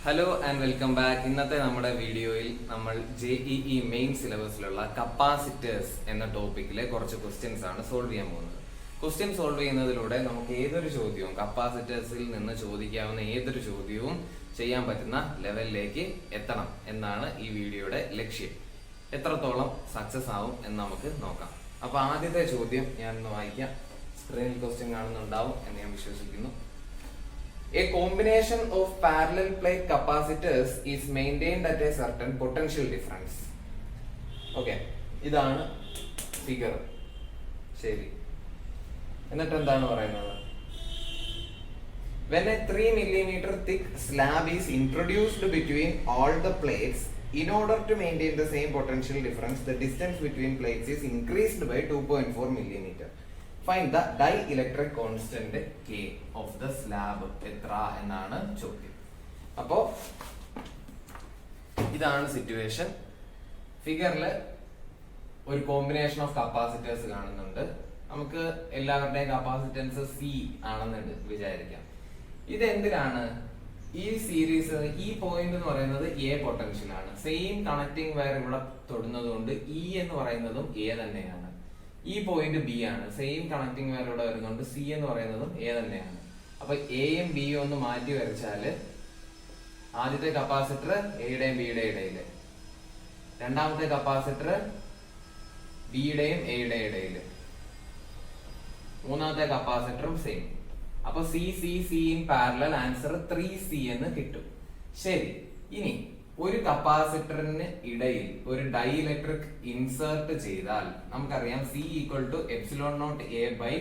Hello and welcome back. ഇന്നത്തെ നമ്മുടെ വീഡിയോയിൽ നമ്മൾ JEE മെയിൻ സിലബസിലുള്ള കപ്പാസിറ്റേഴ്സ് എന്ന ടോപ്പിക്കിലെ കുറച്ച് ക്വസ്റ്റ്യൻസ് ആണ് സോൾവ് ചെയ്യാൻ പോകുന്നത്. ക്വസ്റ്റ്യൻ സോൾവ് ചെയ്യുന്നതിലൂടെ നമുക്ക് ഏതൊരു ചോദ്യവും കപ്പാസിറ്റേഴ്സിൽ നിന്ന് ചോദിക്കാവുന്ന ഏതൊരു ചോദ്യവും ചെയ്യാൻ പറ്റുന്ന ലെവലിലേക്ക് എത്തണം എന്നാണ് ഈ വീഡിയോയുടെ ലക്ഷ്യം. എത്രത്തോളം സക്സസ് ആവും എന്ന് നമുക്ക് നോക്കാം. അപ്പൊ ആദ്യത്തെ ചോദ്യം ഞാൻ ഒന്ന് വായിക്കാം. സ്ക്രീനിൽ ക്വസ്റ്റ്യൻ കാണുന്നുണ്ടാവും എന്ന് ഞാൻ വിശ്വസിക്കുന്നു. A combination of parallel plate capacitors is maintained at a certain potential difference. Okay, ഇതാണ് ഫിഗർ. ശരി, എന്നിട്ട് എന്താണ് പറയുന്നത്? When a 3 mm thick slab is introduced between all the plates, in order to maintain the same potential difference, the distance between plates is increased by 2.4 mm. Find the dielectric constant K of the slab. എത്ര എന്നാണ് ചോദ്യം. അപ്പോ ഇതാണ് situation. ഫിഗറിൽ ഒരു combination of capacitors കാണുന്നുണ്ട്. നമുക്ക് എല്ലാവരുടെയും കപ്പാസിറ്റൻസ് C ആണെന്ന് വിചാരിക്കാം. ഇത് എന്തിനാണ്? ഈ സീരീസ്, ഈ പോയിന്റ് എന്ന് പറയുന്നത് A പൊട്ടൻഷ്യൽ ആണ്. സെയിം കണക്ടിങ് വയർ ഇവിടെ തൊടുന്നത് കൊണ്ട് E എന്ന് പറയുന്നതും A തന്നെയാണ്. ഈ പോയിന്റ് B ആണ്. സെയിം കണക്ടിങ് വയർ ഇവിടെ വരുന്നുണ്ട്. C എന്ന് പറയുന്നതും A തന്നെയാണ്. അപ്പൊ എയും ബിയും ഒന്ന് മാറ്റി വരച്ചാല് ആദ്യത്തെ കപ്പാസിറ്റർ എയുടെയും ബിയുടെയും ഇടയില്, രണ്ടാമത്തെ കപ്പാസിറ്റർ ബിയുടെയും എയുടെയും ഇടയില്, മൂന്നാമത്തെ കപ്പാസിറ്ററും സെയിം. അപ്പൊ C C C in parallel answer 3C എന്ന് കിട്ടും. ശരി, ഇനി ഒരു കപ്പാസിറ്ററിന് ഇടയിൽ ഒരു ഡൈഇലക്ട്രിക് ഇൻസേർട്ട് ചെയ്താൽ നമുക്കറിയാം C equal to epsilon naught a by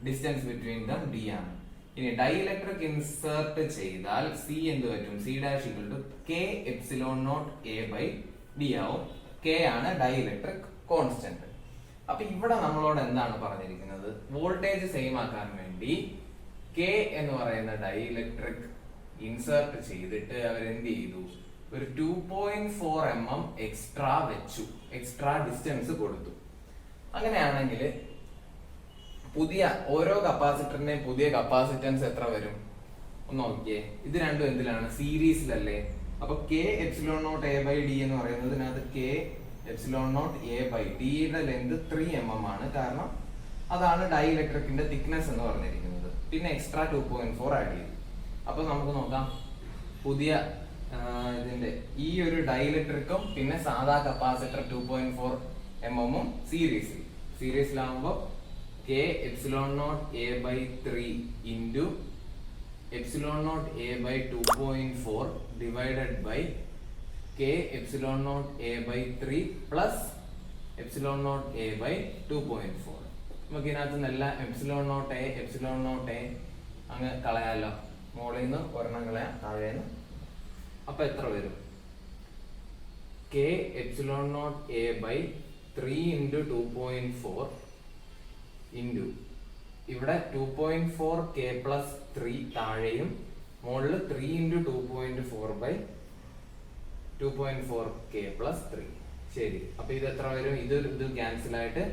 distance between them D ആണ്. ഇനി ഡൈഇലക്ട്രിക് ഇൻസേർട്ട് ചെയ്താൽ C എന്ത് പറ്റും? C dash equal to K epsilon naught a by D ആവും. K ആണ് ഡൈഇലക്ട്രിക് കോൺസ്റ്റന്റ്. അപ്പൊ ഇവിടെ നമ്മളോട് എന്താണ് പറഞ്ഞിരിക്കുന്നത്? വോൾട്ടേജ് സെയിം ആക്കാൻ വേണ്ടി K എന്ന് പറയുന്ന ഡൈഇലക്ട്രിക് ഇൻസേർട്ട് ചെയ്തിട്ട് അവരെന്ത് ചെയ്തു? ഒരു 2.4 mm എക്സ്ട്രാ വെച്ചു, എക്സ്ട്രാ ഡിസ്റ്റൻസ് കൊടുത്തു. അങ്ങനെയാണെങ്കിൽ പുതിയ ഓരോ കപ്പാസിറ്ററിന്റെയും പുതിയ കപ്പാസിറ്റൻസ് എത്ര വരും? ഒന്ന് നോക്കിയേ. ഇത് രണ്ടും എന്തിലാണ്? സീരീസിലല്ലേ. അപ്പൊ K epsilon naught a by D എന്ന് പറയുന്നതിനകത്ത് K epsilon naught a by ഡിയുടെ ലെന്ത് 3 mm ആണ്. കാരണം അതാണ് ഡൈഇലക്ട്രിക്കിന്റെ തിക്നെസ് എന്ന് പറഞ്ഞിരിക്കുന്നത്. പിന്നെ എക്സ്ട്രാ 2.4 ആഡ് ചെയ്തു. അപ്പൊ നമുക്ക് നോക്കാം. പുതിയ ഇതിന്റെ ഈ ഒരു ഡൈഇലക്ട്രിക്കും പിന്നെ സാധാ കപ്പാസിറ്റർ 2.4 mm സീരീസിലാവുമ്പോ K epsilon naught a by 3 into epsilon naught a by 2.4 divided by K epsilon naught a by 3 plus epsilon naught a by 2.4. നമുക്ക് ഇതിനകത്ത് നിന്നെല്ലാം എപ്സിലോൺ നോട്ട് എ അങ്ങ് കളയാലോ. മുകളിൽ നിന്ന് ഒരെണ്ണം കളയാം, താഴേന്ന്. അപ്പൊ എത്ര വരും? K epsilon naught a by 3 into 2.4 into ഇവിടെ 2.4 K പ്ലസ് 3 താഴെയും മുകളിൽ 3 ഇൻറ്റു 2.4 ബൈ 2.4 K പ്ലസ് 3. ശരി, അപ്പൊ ഇത് എത്ര വരും? ഇത് ക്യാൻസൽ ആയിട്ട്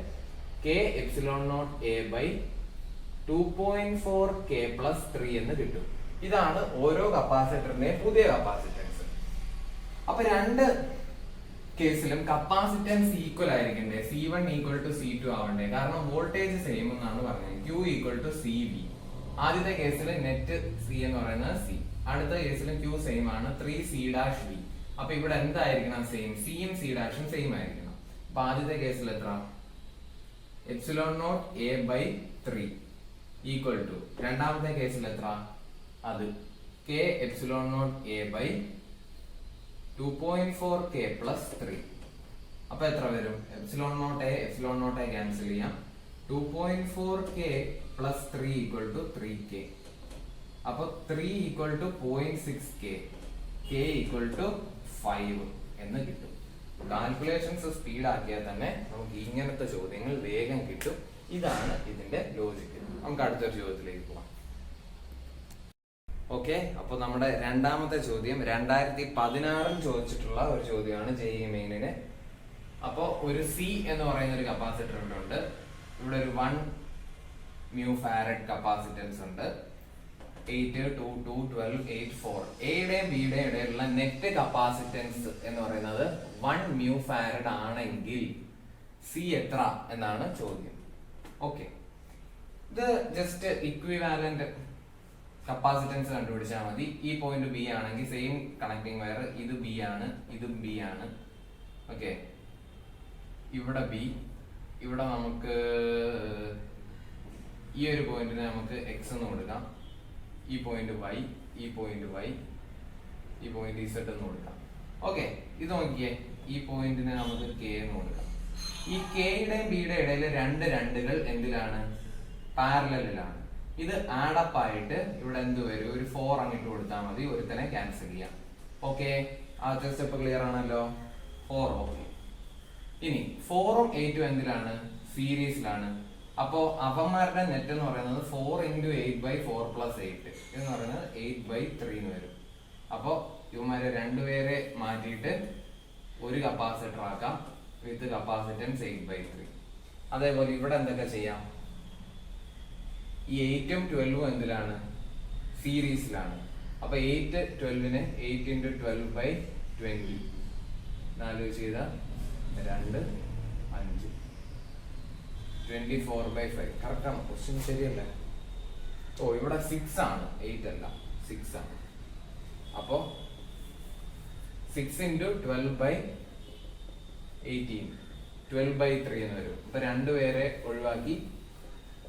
K epsilon naught a by 2.4 K plus 3 എന്ന് കിട്ടും. ഇതാണ് ഓരോ കപ്പാസിറ്ററിന്റെയും പുതിയ കപ്പാസിറ്റൻസ്. അപ്പൊ രണ്ട് കേസിലും കപ്പാസിറ്റൻസ് ഈക്വൽ ആയിരിക്കണ്ടേ? C1 ഈക്വൽ ടു C2 ആവണ്ടേ? കാരണം വോൾട്ടേജ് സെയിം എന്നാണ് പറഞ്ഞത്. Q equal to CV. ആദ്യത്തെ കേസിൽ നെറ്റ് C എന്ന് പറയുന്നത് C, അടുത്ത കേസിലും Q സെയിം ആണ്, 3C ഡാഷ് V. അപ്പൊ ഇവിടെ എന്തായിരിക്കണം? സെയിം. സിയും C ഡാഷും സെയിം ആയിരിക്കണം. അപ്പൊ ആദ്യത്തെ കേസിൽ എത്ര? Epsilon naught a by 3 equal to രണ്ടാമത്തെ കേസിൽ എത്ര? അത് K epsilon naught a by 2.4 K plus 3. അപ്പൊ എത്ര വരും? എപ്സിലോൺ നോട്ട് എ ക്യാൻസൽ ചെയ്യാം. 2.4 K plus 3 equal to 3K. അപ്പൊ 3 equal to 0.6 K, K equal to 5 എന്ന് കിട്ടും. കാൽക്കുലേഷൻസ് സ്പീഡ് ആക്കിയാൽ തന്നെ നമുക്ക് ഇങ്ങനത്തെ ചോദ്യങ്ങൾ വേഗം കിട്ടും. ഇതാണ് ഇതിന്റെ ലോജിക്ക്. നമുക്ക് അടുത്തൊരു ചോദ്യത്തിലേക്ക് പോവാം. ഓക്കെ, അപ്പൊ നമ്മുടെ രണ്ടാമത്തെ ചോദ്യം 2016 ചോദിച്ചിട്ടുള്ള ഒരു ചോദ്യമാണ് JEE മെയിനിന്. അപ്പൊ ഒരു C എന്ന് പറയുന്ന ഒരു കപ്പാസിറ്റർ ഉണ്ട്. ഇവിടെ ഒരു 1 μF കപ്പാസിറ്റൻസ് ഉണ്ട്. 8, 2, 2, 12, 8, 4. എയുടെയും ബിയുടെയും ഇടയിലുള്ള നെറ്റ് കപ്പാസിറ്റൻസ് എന്ന് പറയുന്നത് 1 mu farad ആണെങ്കിൽ സി എത്ര എന്നാണ് ചോദ്യം. ഓക്കെ, ഇത് ജസ്റ്റ് ഇക്വിവാലന്റ് കപ്പാസിറ്റൻസ് കണ്ടുപിടിച്ചാൽ മതി. ഈ പോയിന്റ് ബി ആണെങ്കിൽ സെയിം കണക്ടിങ് വയർ, ഇത് ബി ആണ്, ഇതും ബി ആണ്. ഓക്കെ, ഇവിടെ ബി, ഇവിടെ നമുക്ക് ഈ ഒരു പോയിന്റിന് നമുക്ക് എക്സ് എന്ന് കൊടുക്കാം, ഈ പോയിന്റ് വൈ, ഈ പോയിന്റ് വൈ, ഈ പോയിന്റ് ഇസഡ് എന്ന് കൊടുക്കാം. ഓക്കെ, ഇത് നോക്കിയേ, ഈ പോയിന്റിന് നമുക്ക് കെ എന്ന് കൊടുക്കാം. ഈ കെയുടെയും ബിയുടെ ഇടയിൽ രണ്ട് രണ്ടുകൾ എന്തിലാണ്? പാരലലിലാണ്. ഇത് ആഡപ്പ് ആയിട്ട് ഇവിടെ എന്ത് വരും? ഒരു 4 അങ്ങിട്ട് കൊടുത്താൽ മതി, ഒരുത്തനെ ക്യാൻസൽ ചെയ്യാം. ഓക്കെ, ആദ്യത്തെ സ്റ്റെപ്പ് ക്ലിയർ ആണല്ലോ. 4. ഓക്കെ, ഇനി 4ഉം 8ഉം എന്തിലാണ്? സീരീസിലാണ്. അപ്പോ അവന്മാരുടെ നെറ്റ് എന്ന് പറയുന്നത് 4 × 8/4 + 8 എന്ന് പറയുന്നത് 8/3 എന്ന് വരും. അപ്പോ ഇവന്മാരെ രണ്ടുപേരെ മാറ്റിയിട്ട് ഒരു കപ്പാസിറ്റർ ആക്കാം വിത്ത് കപ്പാസിറ്റൻസ് 8/3. അതേപോലെ ഇവിടെ എന്തൊക്കെ ചെയ്യാം? ഈ 8ഉം 12ഉം എന്തിലാണ്? സീരീസിലാണ്. അപ്പൊ 8 12ന് 8 × 12/20 4 ചെയ്ത 2 5 24/5. കറക്റ്റ് ആണ്, ക്വസ്റ്റ്യൻ ശരിയല്ലേ? ഓ, ഇവിടെ 6 ആണ്, 8 അല്ല, 6 ആണ്. അപ്പോ 6 × 12/18 12/3 എന്ന് വരും. ഇപ്പൊ രണ്ടുപേരെ ഒഴിവാക്കി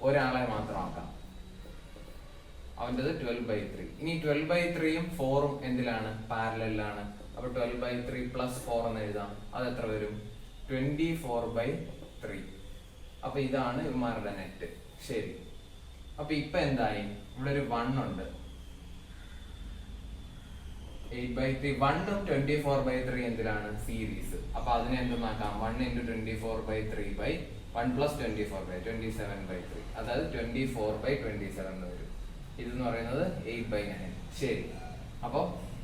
ഒരാളെ മാത്രം ആക്കാം, അവൻ്റെത് 12/3. ഇനി 12/3ഉം 4ഉം എന്തിലാണ്? പാരലലിലാണ്. അപ്പൊ 12/3 + 4 എന്ന് എഴുതാം. അത് എത്ര വരും? 24/3. അപ്പൊ ഇതാണ് ഇവന്മാരുടെ നെറ്റ്. ശരി, അപ്പൊ ഇപ്പൊ എന്തായി? ഇവിടെ ഒരു 1 ഉണ്ട്. 8/3 1ഉം 24/3 എന്തിലാണ്? സീരീസ്. അപ്പൊ അതിനെ എന്തെന്നാക്കാം? 1 × 24/3 1 + 24 27/3. അതായത് 24/27 എന്ന് വരും. ഇതെന്ന് പറയുന്നത് 8/9. ശരി, അപ്പൊ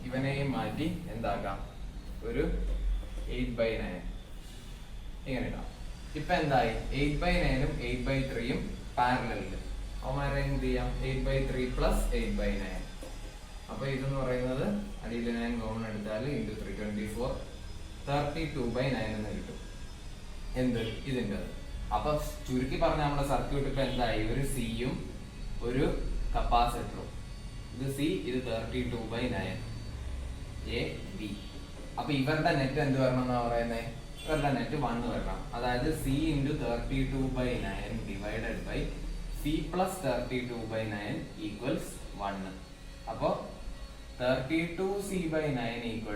ഇവനെയും മാറ്റി എന്താക്കാം? ഒരു 8/9 ഇങ്ങനെ ഇടാം. ഇപ്പൊ എന്തായി? 8/9ഉം 8/3ഉം പാരലലില്. അവന്മാരെ എന്ത് ചെയ്യാം? 8/3 + 8/9. അപ്പൊ ഇതെന്ന് പറയുന്നത് അടിയിൽ 9 കോമൺ എടുത്താൽ × 3 24 32/9 എന്ന് കിട്ടും. എന്ത്? ഇതിൻ്റെ. അപ്പൊ ചുരുക്കി പറഞ്ഞ നമ്മുടെ സർക്യൂട്ട് ഇപ്പൊ എന്തായി? ഒരു സിയും ഒരു കപ്പാസിറ്ററും. ഇത് സി, ഇത് 32/9 എ ബി. അപ്പൊ ഇവരുടെ നെറ്റ് എന്ത് വരണം എന്നാ പറയുന്നത്? ഇവരുടെ നെറ്റ് 1 വരണം. അതായത് സി × 32/9 ഡിവൈഡഡ് ബൈ സി + 32/9 = 1. അപ്പോ 32c/9 =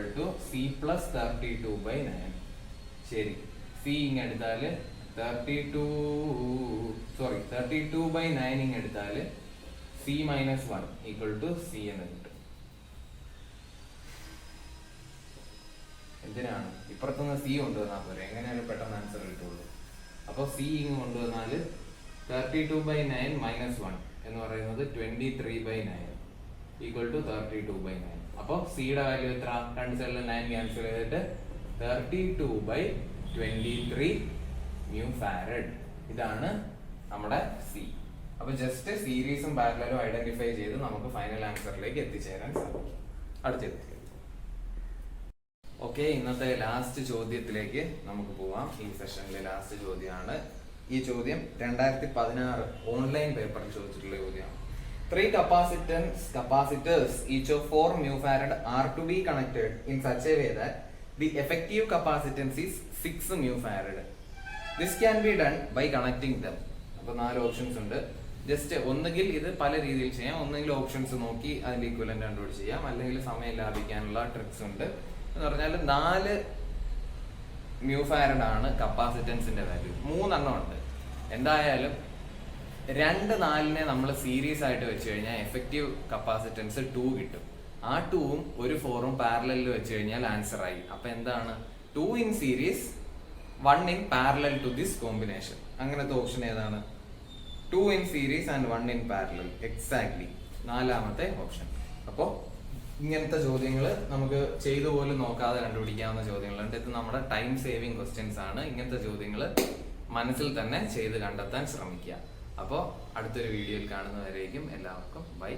c + 32/9. ശരി, സി ഇങ്ങ് എടുത്താല് 32/9 ഇങ്ങ് എടുത്താല് c - 1 = c എന്ന് കിട്ടും. എന്തിനാണ്? ഇപ്പുറത്തുനിന്ന് സി കൊണ്ടുവന്നാൽ പോരെ, എങ്ങനെയാണ് പെട്ടെന്ന് ആൻസർ കിട്ടുള്ളൂ. അപ്പൊ സി ഇങ്ങ് കൊണ്ടുവന്നാല് 32/9 - 1 എന്ന് പറയുന്നത് 23/9 = 32/9. അപ്പൊ സിയുടെ വാല്യൂ എത്ര? രണ്ട് സൈഡിൽ 9 ക്യാൻസൽ ചെയ്തിട്ട് 32/23 mu farad. ഇതാണ് നമ്മുടെ സി. അപ്പൊ ജസ്റ്റ് സീരീസും പാരലലും ഐഡന്റിഫൈ ചെയ്ത് നമുക്ക് ഫൈനൽ ആൻസറിലേക്ക് എത്തിച്ചേരാൻ സാധിക്കും. അടുത്ത ഓക്കെ, ഇന്നത്തെ ലാസ്റ്റ് ചോദ്യത്തിലേക്ക് നമുക്ക് പോവാം. ഈ സെഷനിലെ ലാസ്റ്റ് ചോദ്യമാണ്. ഈ ചോദ്യം 2016 ഓൺലൈൻ പേപ്പറിൽ ചോദിച്ചിട്ടുള്ള ചോദ്യമാണ്. 3 capacitors each of 4 mu farad are to be connected in such a way that the effective capacitance is 6 mu farad. This can be done by connecting them. അപ്പൊ 4 ഓപ്ഷൻസ് ഉണ്ട്. ജസ്റ്റ് ഒന്നുകിൽ ഇത് പല രീതിയിൽ ചെയ്യാം. ഒന്നുകിൽ ഓപ്ഷൻസ് നോക്കി അതിന്റെ ഇക്വലന്റ് കണ്ടുപിടിച്ച് ചെയ്യാം, അല്ലെങ്കിൽ സമയം ലാഭിക്കാനുള്ള ട്രിക്സ് ഉണ്ട്. എന്ന് പറഞ്ഞാൽ 4 mu farad ആണ് കപ്പാസിറ്റൻസിന്റെ വാല്യൂ. 3 എണ്ണം ഉണ്ട്. എന്തായാലും 2 4നെ നമ്മൾ സീരീസ് ആയിട്ട് വെച്ച് കഴിഞ്ഞാൽ എഫക്റ്റീവ് കപ്പാസിറ്റൻസ് 2 കിട്ടും. ആ 2ഉം ഒരു 4ഉം പാരലലിൽ വെച്ച് കഴിഞ്ഞാൽ ആൻസർ ആയി. അപ്പൊ എന്താണ്? 2 in series 1 in parallel to this combination. അങ്ങനത്തെ ഓപ്ഷൻ ഏതാണ്? 2 in series and 1 in parallel. Exactly നാലാമത്തെ ഓപ്ഷൻ. അപ്പോ ഇങ്ങനത്തെ ചോദ്യങ്ങൾ നമുക്ക് ചെയ്തു പോലും നോക്കാതെ കണ്ടുപിടിക്കാവുന്ന ചോദ്യങ്ങളുണ്ട്. ഇത് നമ്മുടെ ടൈം സേവിങ് ക്വസ്റ്റ്യൻസ് ആണ്. ഇങ്ങനത്തെ ചോദ്യങ്ങൾ മനസ്സിൽ തന്നെ ചെയ്ത് കണ്ടെത്താൻ ശ്രമിക്കുക. അപ്പോൾ അടുത്തൊരു വീഡിയോയിൽ കാണുന്നവരേക്കും എല്ലാവർക്കും ബൈ.